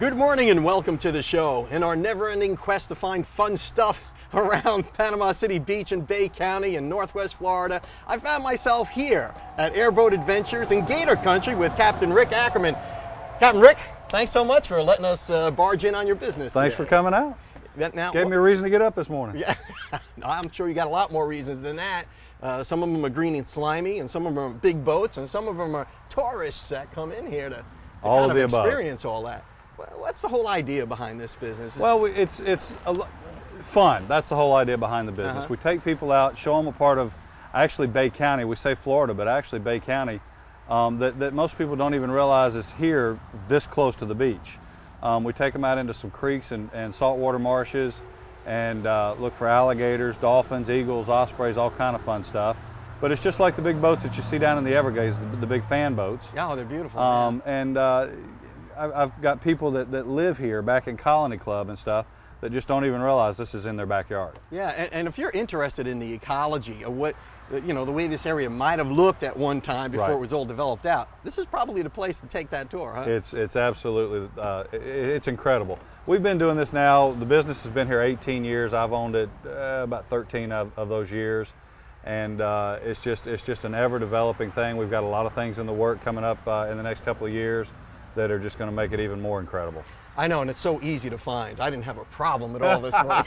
Good morning and welcome to the show. In our never-ending quest to find fun stuff around Panama City Beach and Bay County in Northwest Florida, I found myself here at Airboat Adventures in Gator Country with Captain Rick Ackerman. Captain Rick, thanks so much for letting us barge in on your business Thanks today. for coming out. Gave me a reason to get up this morning. Yeah, I'm sure you got a lot more reasons than that. Some of them are green and slimy, and some of them are big boats, and some of them are tourists that come in here to All kind of the above. experience all that. What's the whole idea behind this business? Well, it's fun. That's the whole idea behind the business. We take people out, show them a part of actually Bay County. We say Florida, but actually Bay County that most people don't even realize is here this close to the beach. We take them out into some creeks and saltwater marshes and look for alligators, dolphins, eagles, ospreys, all kind of fun stuff. But it's just like the big boats that you see down in the Everglades, the big fan boats. Oh, they're beautiful. And I've got people that live here back in Colony Club and stuff that just don't even realize this is in their backyard. Yeah, and if you're interested in the ecology of what, the way this area might have looked at one time before it was all developed out, this is probably the place to take that tour, huh? It's absolutely, it's incredible. We've been doing this now, the business has been here 18 years. I've owned it about 13 of those years. And it's just an ever-developing thing. We've got a lot of things in the work coming up in the next couple of years that are just going to make it even more incredible. I know, and it's so easy to find. I didn't have a problem at all this morning.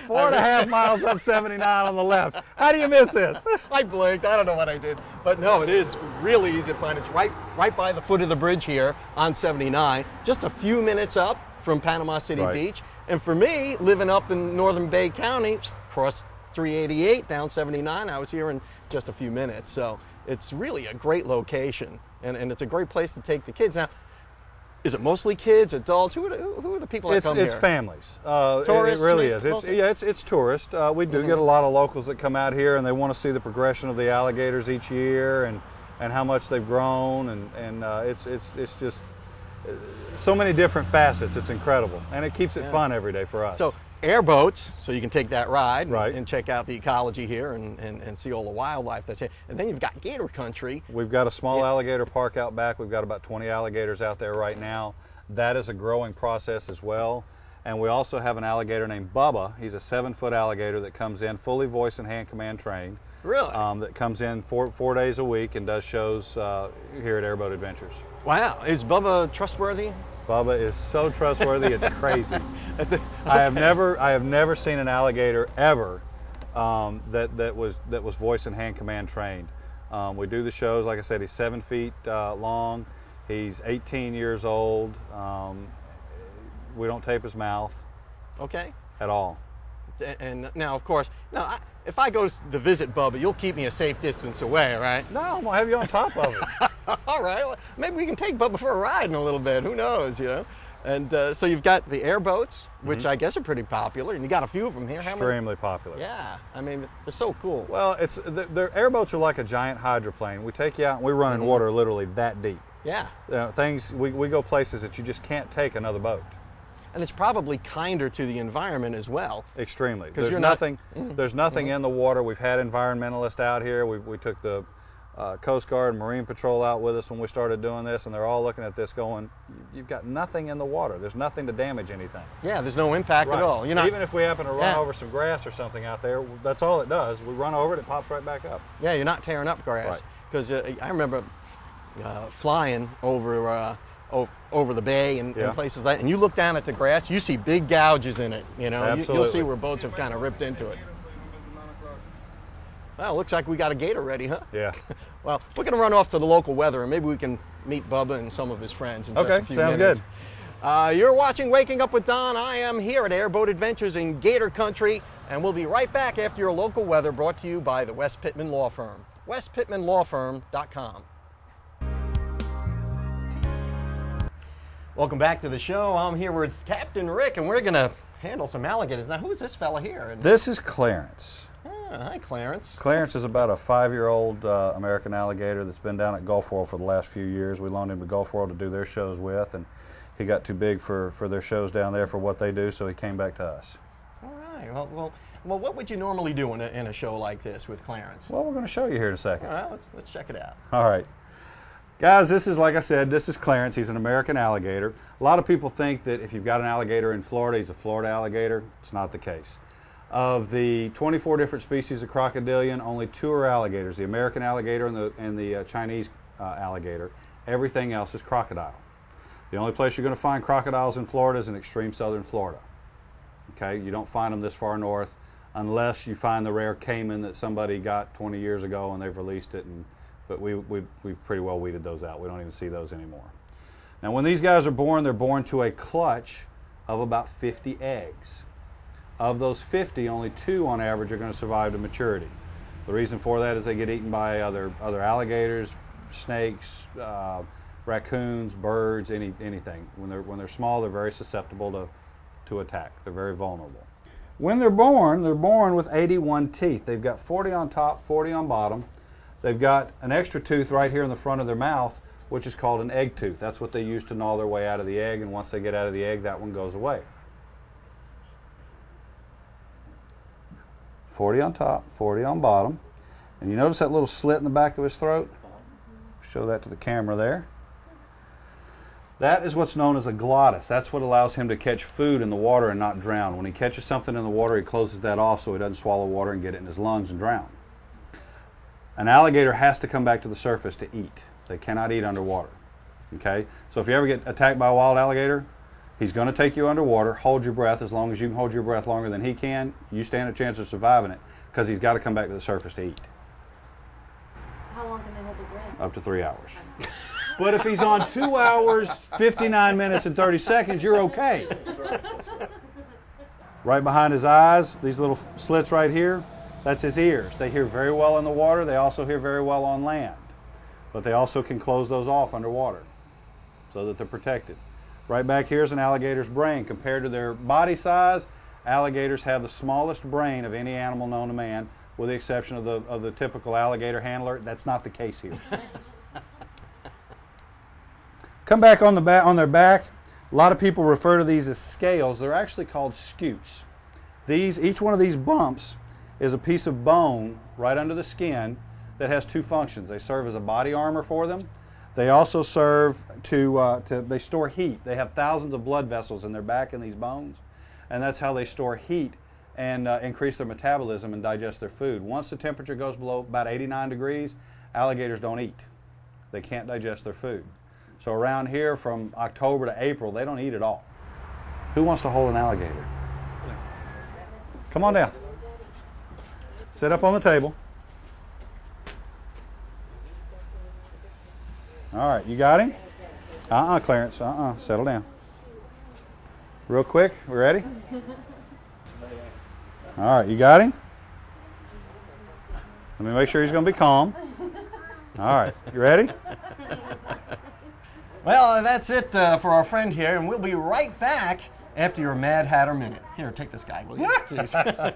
4.5 miles up 79 on the left. How do you miss this? I blinked. I don't know what I did. But no, it is really easy to find. It's right by the foot of the bridge here on 79, just a few minutes up from Panama City Beach. And for me, living up in northern Bay County, across 388 down 79, I was here in just a few minutes. So it's really a great location, and it's a great place to take the kids. Now, is it mostly kids, adults? Who are the people that come here? It's families. Tourists? It really is. It's tourists. We do get a lot of locals that come out here and they want to see the progression of the alligators each year and how much they've grown, and it's just so many different facets. It's incredible, and it keeps it fun every day for us. So airboats, so you can take that ride Right. and check out the ecology here and see all the wildlife that's here. And then you've got Gator Country. We've got a small alligator park out back. We've got about 20 alligators out there right now. That is a growing process as well. And we also have an alligator named Bubba. He's a 7-foot alligator that comes in fully voice and hand command trained. Really? That comes in four days a week and does shows here at Airboat Adventures. Wow. Is Bubba trustworthy? Bubba is so trustworthy, it's crazy. I have never seen an alligator ever that was voice and hand command trained. We do the shows, like I said, he's 7 feet long. He's 18 years old. We don't tape his mouth. Okay. At all. And now, of course, if I go to visit Bubba, you'll keep me a safe distance away, right? No, I'm gonna have you on top of it. All right. Well, maybe we can take Bubba for a ride in a little bit. Who knows, And so you've got the airboats, which I guess are pretty popular, and you got a few of them here. Extremely popular. Yeah, I mean, they're so cool. Well, the airboats are like a giant hydroplane. We take you out and we run in water literally that deep. Yeah. We go places that you just can't take another boat. And it's probably kinder to the environment as well. Extremely. There's nothing in the water. We've had environmentalists out here. We took the Coast Guard and Marine Patrol out with us when we started doing this, and they're all looking at this going, you've got nothing in the water. There's nothing to damage anything. Yeah, there's no impact at all. Even if we happen to run over some grass or something out there, that's all it does. We run over it, it pops right back up. Yeah, you're not tearing up grass. Because I remember flying over the bay and places like that, and you look down at the grass, you see big gouges in it. You'll see where boats have kind of ripped into it. Well, looks like we got a gator ready, huh? Yeah. Well, we're going to run off to the local weather, and maybe we can meet Bubba and some of his friends in just a few minutes. Sounds good. You're watching Waking Up with Don. I am here at Airboat Adventures in Gator Country, and we'll be right back after your local weather, brought to you by the West Pittman Law Firm. westpittmanlawfirm.com. Welcome back to the show. I'm here with Captain Rick, and we're going to handle some alligators. Now, who is this fella here? This is Clarence. Hi, Clarence. Clarence is about a 5-year-old American alligator that's been down at Gulf World for the last few years. We loaned him to Gulf World to do their shows with, and he got too big for their shows down there for what they do, so he came back to us. All right. Well, what would you normally do in a show like this with Clarence? Well, we're going to show you here in a second. All right, let's check it out. All right. Guys, this is, like I said, this is Clarence. He's an American alligator. A lot of people think that if you've got an alligator in Florida, he's a Florida alligator. It's not the case. Of the 24 different species of crocodilian, only 2 are alligators, the American alligator and the Chinese alligator. Everything else is crocodile. The only place you're going to find crocodiles in Florida is in extreme southern Florida. Okay, you don't find them this far north unless you find the rare caiman that somebody got 20 years ago and they've released it, but we've pretty well weeded those out. We don't even see those anymore. Now when these guys are born, they're born to a clutch of about 50 eggs. Of those 50, only 2 on average are going to survive to maturity. The reason for that is they get eaten by other alligators, snakes, raccoons, birds, anything. When they're small, they're very susceptible to attack. They're very vulnerable. When they're born with 81 teeth. They've got 40 on top, 40 on bottom. They've got an extra tooth right here in the front of their mouth, which is called an egg tooth. That's what they use to gnaw their way out of the egg, and once they get out of the egg, that one goes away. 40 on top, 40 on bottom. And you notice that little slit in the back of his throat? Show that to the camera there. That is what's known as a glottis. That's what allows him to catch food in the water and not drown. When he catches something in the water, he closes that off so he doesn't swallow water and get it in his lungs and drown. An alligator has to come back to the surface to eat. They cannot eat underwater. Okay? So if you ever get attacked by a wild alligator, he's going to take you underwater. Hold your breath. As long as you can hold your breath longer than he can, you stand a chance of surviving it, because he's got to come back to the surface to eat. How long can they hold the breath? Up to 3 hours. But if he's on 2 hours, 59 minutes, and 30 seconds, you're okay. Right behind his eyes, these little slits right here, that's his ears. They hear very well in the water. They also hear very well on land. But they also can close those off underwater so that they're protected. Right back here is an alligator's brain. Compared to their body size, alligators have the smallest brain of any animal known to man, with the exception of the typical alligator handler. That's not the case here. Come back on their back. A lot of people refer to these as scales. They're actually called scutes. Each one of these bumps is a piece of bone right under the skin that has 2 functions. They serve as a body armor for them. They also serve they store heat. They have thousands of blood vessels in their back in these bones, and that's how they store heat and increase their metabolism and digest their food. Once the temperature goes below about 89 degrees, alligators don't eat. They can't digest their food. So around here from October to April, they don't eat at all. Who wants to hold an alligator? Come on down. Sit up on the table. All right, you got him? Clarence, settle down. Real quick, we ready? All right, you got him? Let me make sure he's going to be calm. All right, you ready? Well, that's it for our friend here, and we'll be right back after your Mad Hatter Minute. Here, take this guy, will you? Jeez.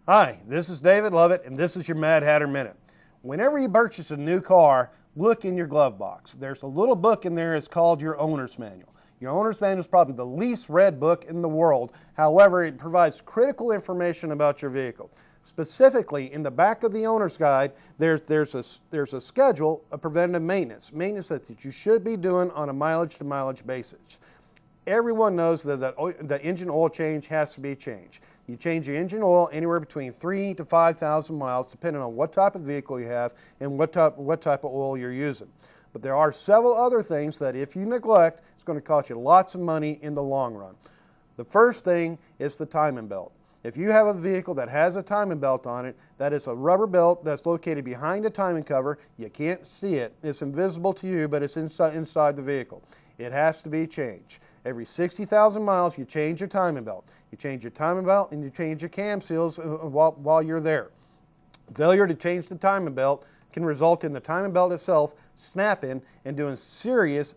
Hi, this is David Lovett, and this is your Mad Hatter Minute. Whenever you purchase a new car, look in your glove box. There's a little book in there. It's called your owner's manual. Your owner's manual is probably the least read book in the world. However, it provides critical information about your vehicle. Specifically, in the back of the owner's guide, there's a schedule of preventative maintenance that you should be doing on a mileage-to-mileage basis. Everyone knows that the engine oil change has to be changed. You change your engine oil anywhere between 3,000 to 5,000 miles, depending on what type of vehicle you have and what type of oil you're using. But there are several other things that if you neglect, it's going to cost you lots of money in the long run. The first thing is the timing belt. If you have a vehicle that has a timing belt on it, that is a rubber belt that's located behind the timing cover. You can't see it. It's invisible to you, but it's inside the vehicle. It has to be changed. Every 60,000 miles, you change your timing belt. You change your timing belt and you change your cam seals while you're there. Failure to change the timing belt can result in the timing belt itself snapping and doing serious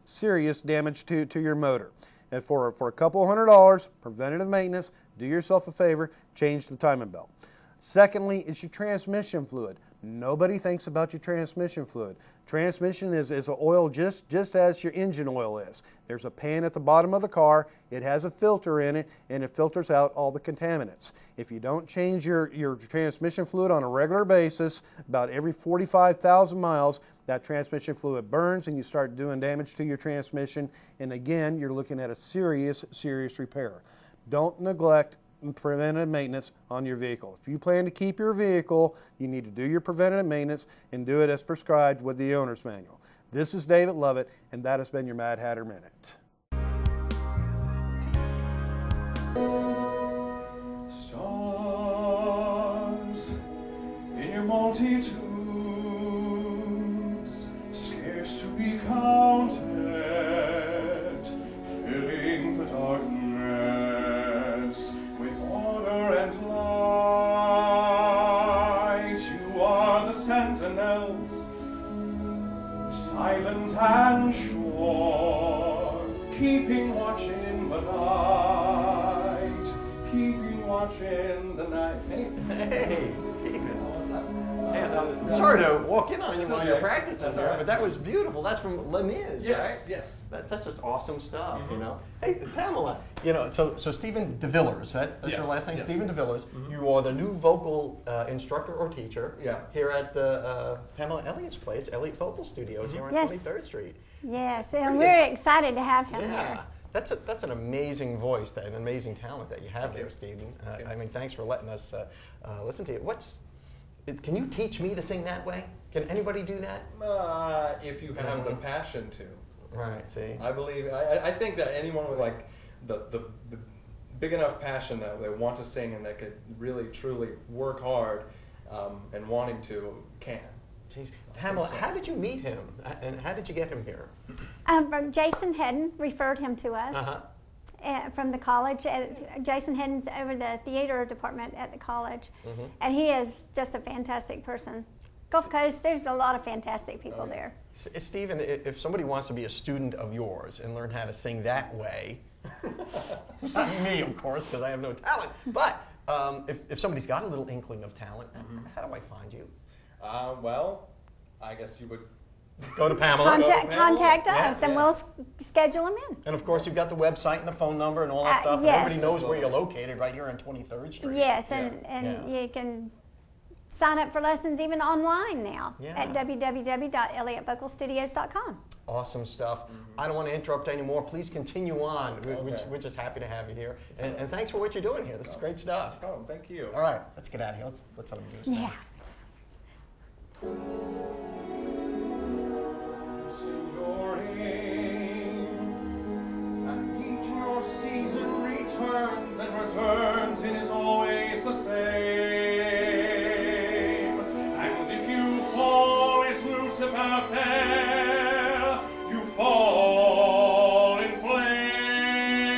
damage to your motor. And for a couple $100, preventative maintenance, do yourself a favor, change the timing belt. Secondly, is your transmission fluid. Nobody thinks about your transmission fluid. Transmission is an oil just as your engine oil is. There's a pan at the bottom of the car, it has a filter in it, and it filters out all the contaminants. If you don't change your transmission fluid on a regular basis, about every 45,000 miles, that transmission fluid burns and you start doing damage to your transmission, and again, you're looking at a serious repair. Don't neglect preventative maintenance on your vehicle. If you plan to keep your vehicle, you need to do your preventative maintenance and do it as prescribed with the owner's manual. This is David Lovett, and that has been your Mad Hatter Minute. Stars in your multitudes, scarce to be counted, filling the darkness with order and light. You are the sentinels, silent and sure, keeping watch in the night, keeping watch in the night. Hey, Stephen. Hey, sorry to walk in on you while you're practicing there, but that was beautiful. That's from Les Mis, right? Yes. That's just awesome stuff, you know. Hey, Pamela, you know, so Stephen DeVillers, that's your last name, Stephen DeVillers. You are the new vocal instructor or teacher here at the Pamela Elliott's place, Elliott Vocal Studios here on 23rd Street. Yes, and we're excited to have him here. That's an amazing voice, an amazing talent that you have there, Stephen. I mean, thanks for letting us listen to you. Can you teach me to sing that way? Can anybody do that? If you have the passion to. Right, see? I believe, I think that anyone with like the big enough passion that they want to sing and that could really, truly work hard and wanting to can. Jeez. Pamela, how did you meet him? And how did you get him here? Jason Hedden referred him to us from the college. Jason Hedden's over the theater department at the college, and he is just a fantastic person. Gulf Coast, there's a lot of fantastic people there. Stephen, if somebody wants to be a student of yours and learn how to sing that way, not me, of course, because I have no talent, but if somebody's got a little inkling of talent, how do I find you? Well, I guess you would go to Pamela. Contact us, and we'll schedule them in. And of course, you've got the website and the phone number and all that stuff. Yes. And everybody knows where you're located, right here on 23rd Street. Yes, and you can sign up for lessons even online now at www.elliotvocalstudios.com. Awesome stuff. I don't want to interrupt anymore. Please continue on. We're just happy to have you here. And thanks for what you're doing here. This is great stuff. Oh, thank you. All right, let's get out of here. Let's let him do his thing. And each your season returns and returns, it is always the same. And if you fall as Lucifer fell, you fall in flames.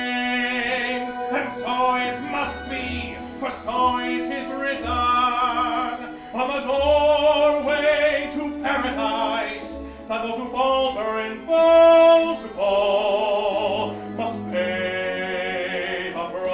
And so it must be, for so it is written on the doorway to paradise, that those who falter and those who fall must pay the price.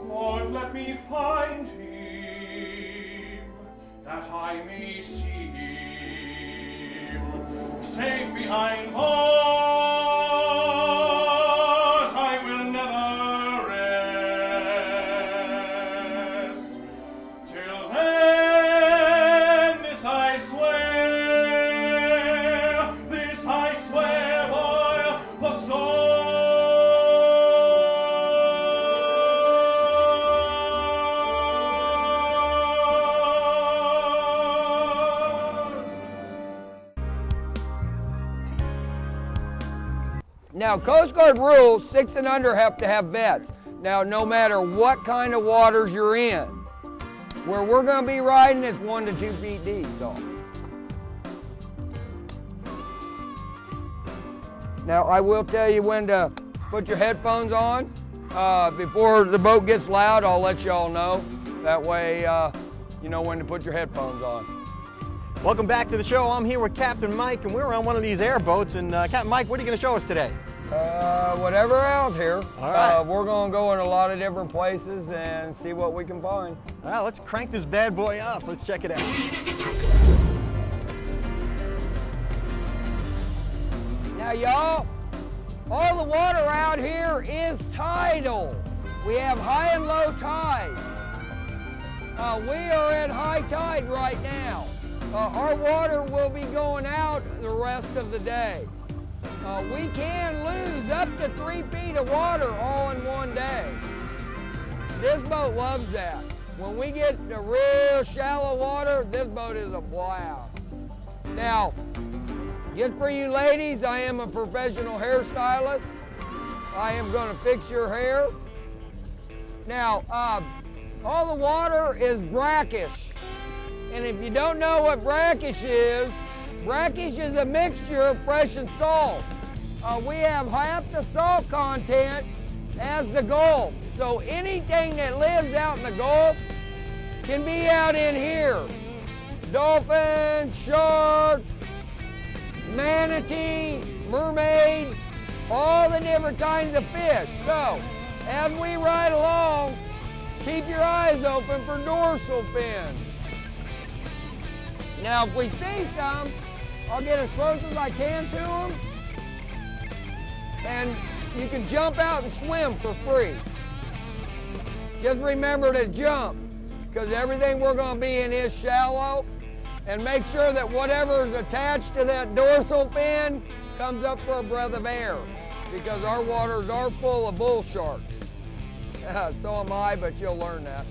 Lord, let me find him, that I may see him, safe behind bars. I will never rest. Till then, this I swear by the stars. Now, Coast Guard rules 6 and under have to have vets. Now, no matter what kind of waters you're in, where we're going to be riding is 1 to 2 feet deep. So. Now, I will tell you when to put your headphones on. Before the boat gets loud, I'll let y'all know. That way, you know when to put your headphones on. Welcome back to the show. I'm here with Captain Mike, and we're on one of these airboats. And Captain Mike, what are you going to show us today? Whatever else here. All right. We're going to go in a lot of different places and see what we can find. All right, let's crank this bad boy up. Let's check it out. Now, y'all, all the water out here is tidal. We have high and low tide. We are at high tide right now. Our water will be going out the rest of the day. We can lose up to 3 feet of water all in one day. This boat loves that. When we get the real shallow water, this boat is a blast. Now, just for you ladies, I am a professional hairstylist. I am going to fix your hair. Now, all the water is brackish. And if you don't know what brackish is a mixture of fresh and salt. We have half the salt content as the Gulf. So anything that lives out in the Gulf can be out in here. Dolphins, sharks, manatee, mermaids, all the different kinds of fish. So as we ride along, keep your eyes open for dorsal fins. Now, if we see some, I'll get as close as I can to them, and you can jump out and swim for free. Just remember to jump, because everything we're going to be in is shallow, and make sure that whatever is attached to that dorsal fin comes up for a breath of air, because our waters are full of bull sharks. So am I, but you'll learn that.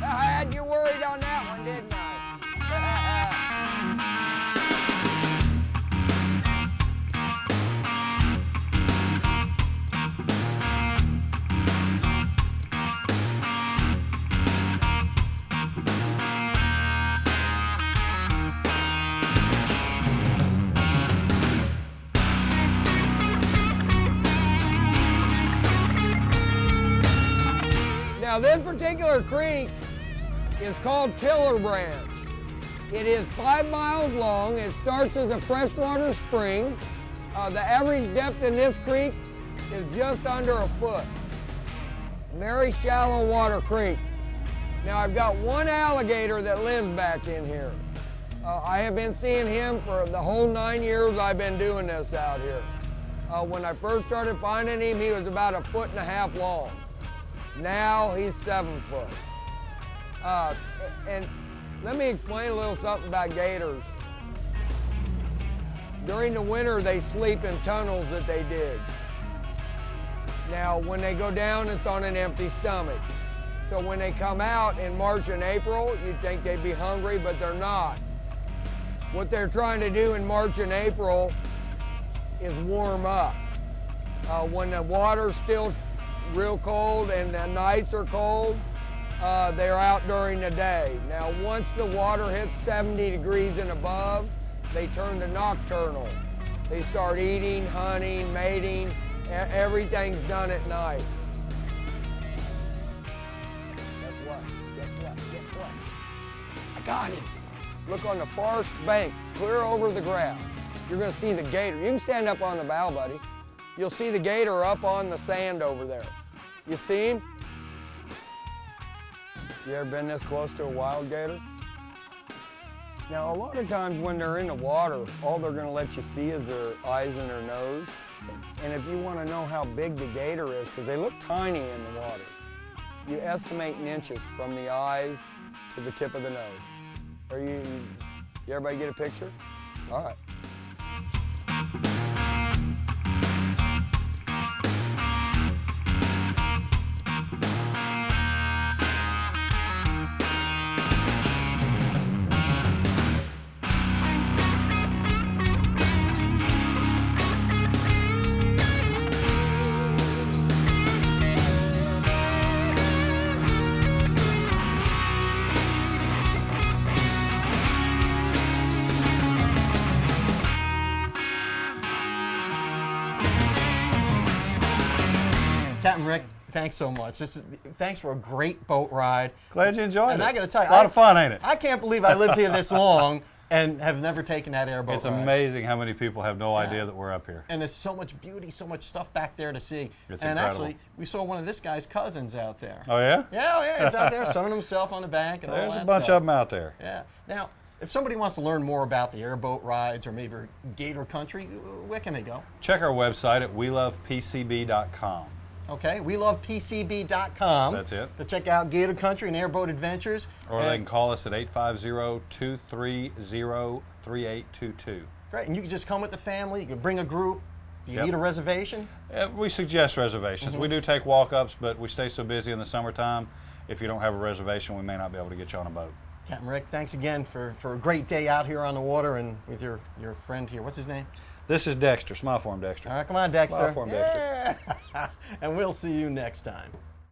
I had you worried on that one, didn't I? Now, this particular creek is called Tiller Branch. It is 5 miles long. It starts as a freshwater spring. The average depth in this creek is just under a foot. Very shallow water creek. Now, I've got one alligator that lives back in here. I have been seeing him for the whole 9 years I've been doing this out here. When I first started finding him, he was about 1.5 feet long. Now he's 7 foot. And let me explain a little something about gators. During the winter, they sleep in tunnels that they dig. Now, when they go down, it's on an empty stomach. So when they come out in March and April, you'd think they'd be hungry, but they're not. What they're trying to do in March and April is warm up. When the water's still real cold and the nights are cold, they're out during the day. Now, once the water hits 70 degrees and above, they turn to nocturnal. They start eating, hunting, mating. Everything's done at night. Guess what? Guess what? Guess what? I got him. Look on the far bank, clear over the grass. You're gonna see the gator. You can stand up on the bow, buddy. You'll see the gator up on the sand over there. You see him? You ever been this close to a wild gator? Now, a lot of times when they're in the water, all they're gonna let you see is their eyes and their nose. And if you wanna know how big the gator is, because they look tiny in the water, you estimate in inches from the eyes to the tip of the nose. Everybody get a picture? All right. Captain Rick, thanks so much. Thanks for a great boat ride. Glad you enjoyed it. And I got to tell you, a lot of fun, ain't it? I can't believe I lived here this long and have never taken that airboat It's ride. amazing how many people have no idea that we're up here. And there's so much beauty, so much stuff back there to see. It's and incredible. Actually, we saw one of this guy's cousins out there. Oh, yeah? Yeah, he's out there sunning himself on the bank and all There's that a bunch stuff. of them out there. Yeah. Now, if somebody wants to learn more about the airboat rides or maybe Gator Country, where can they go? Check our website at welovepcb.com. Okay, welovepcb.com. That's it. To check out Gator Country and Airboat Adventures. Or they can call us at 850-230-3822. Great, and you can just come with the family. You can bring a group. Do you need a reservation? We suggest reservations. We do take walk-ups, but we stay so busy in the summertime. If you don't have a reservation, we may not be able to get you on a boat. Captain Rick, thanks again for a great day out here on the water and with your friend here. What's his name? This is Dexter. Smile for him, Dexter. All right, come on, Dexter. Smile for him, Dexter. Yeah. And we'll see you next time.